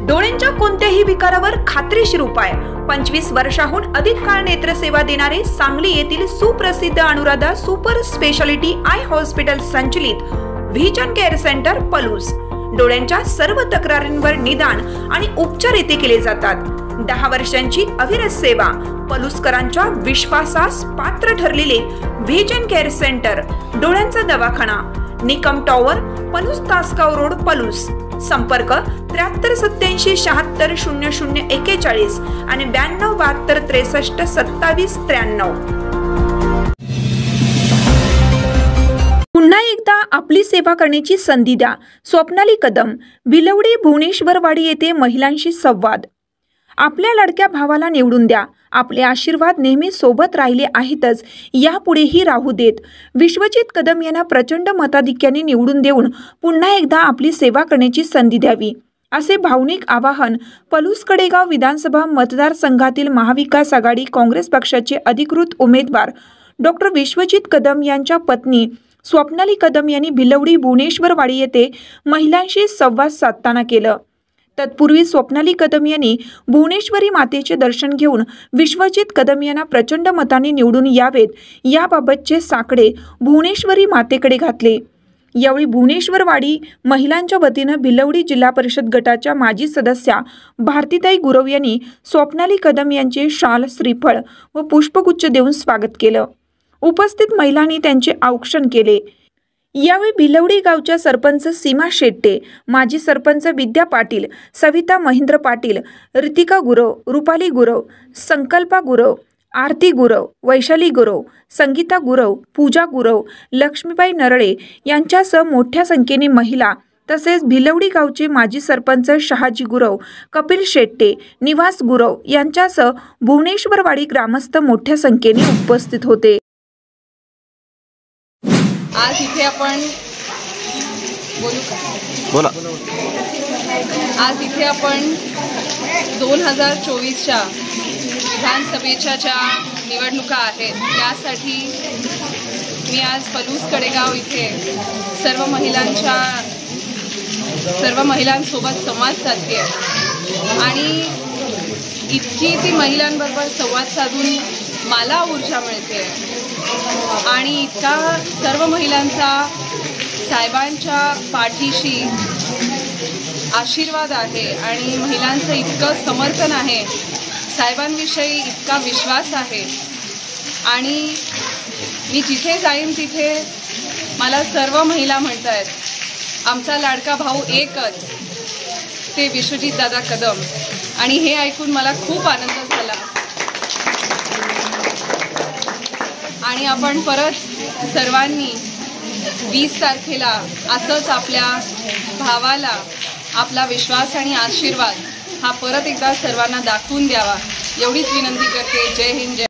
डोळ्यांच्या कोणत्याही विकारावर खात्रीशीर उपाय 25 वर्षाहून अधिक काळ नेत्रसेवा देणारे सांगली येथील सुप्रसिद्ध Anuradha super speciality I hospital संचलित व्हिजन केअर सेंटर पलूस। डोळ्यांच्या सर्व तक्रारींवर निदान आणि उपचार येथे केले जातात। 10 वर्षांची अविरत सेवा, पलूसकरांच्या विश्वासास पात्र ठरलेले व्हिजन केअर सेंटर, डोळ्यांचा दवाखाना, निकम टॉवर, पलूस तासगाव रोड, पलूस। संपर्क 7387760041 आणि 9272632793। पुन्हा एकदा आपली सेवा करण्याची संधी द्या। स्वप्नाली कदम, भिलवडी, भुवनेश्वरवाडी येथे महिलांशी संवाद। आपल्या लाडक्या भावाला निवडून द्या। आपले आशीर्वाद नेहमी सोबत राहिले आहेतच, यापुढेही राहू देत। विश्वजित कदम यांना प्रचंड मताधिक्याने निवडून देऊन पुन्हा एकदा आपली सेवा करण्याची संधी द्यावी, असे भावनिक आवाहन पलूस कडेगाव विधानसभा मतदारसंघातील महाविकास आघाडी काँग्रेस पक्षाचे अधिकृत उमेदवार डॉक्टर विश्वजित कदम यांच्या पत्नी स्वप्नाली कदम यांनी भिलवडी, भुवनेश्वरवाडी येथे महिलांशी संवाद साधताना केलं। तत्पूर्वी स्वप्नाली कदम यांनी भुवनेश्वरी मातेचे दर्शन घेऊन विश्वजित कदम यांना प्रचंड मताने निवडून यावेत याबाबतचे साकडे भुवनेश्वरी मातेकडे घातले। यावेळी भुवनेश्वरवाडी महिलांच्या वतीनं भिलवडी जिल्हा परिषद गटाच्या माजी सदस्या भारतीताई गुरव यांनी स्वप्नाली कदम यांचे शाल, श्रीफळ व पुष्पगुच्छ देऊन स्वागत केलं। उपस्थित महिलांनी त्यांचे औक्षण केले। यावेळी भिलवडी गावच्या सरपंच सीमा शेट्टे, माजी सरपंच विद्या पाटील, सविता महेंद्र पाटील, रितिका गुरव, रुपाली गुरव, संकल्पा गुरव, आरती गुरव, वैशाली गुरव, संगीता गुरव, पूजा गुरव, लक्ष्मीबाई नरळे यांच्यासह मोठ्या संख्येने महिला तसेच भिलवडी गावचे माजी सरपंच शहाजी गुरव, कपिल शेट्टे, निवास गुरव यांच्यासह भुवनेश्वरवाडी ग्रामस्थ मोठ्या संख्येने उपस्थित होते। आज इथे आपण आज इथे आपण 2024च्या विधानसभेच्या ज्या निवडणुका आहेत त्यासाठी मी आज पलूस कडेगाव इथे सर्व महिलांसोबत संवाद साधते आणि इतकी ती महिलांबरोबर संवाद साधून मला ऊर्जा मिळते आणि इतका सर्व महिलांचा साहेबांच्या पाठीशी आशीर्वाद आहे आणि महिलांचं इतकं समर्थन आहे, साहेबांविषयी इतका विश्वास आहे आणि मी जिथे जाईन तिथे मला सर्व महिला म्हणतात आमचा लाडका भाऊ एकच, ते विश्वजित दादा कदम। आणि हे ऐकून मला खूप आनंद झाला आणि आपण परत सर्वांनी 20 तारखेला असंच आपल्या भावाला आपला विश्वास आणि आशीर्वाद हा परत एकदा सर्वांना दाखवून द्यावा, एवढीच विनंती करते। जय हिंद, जय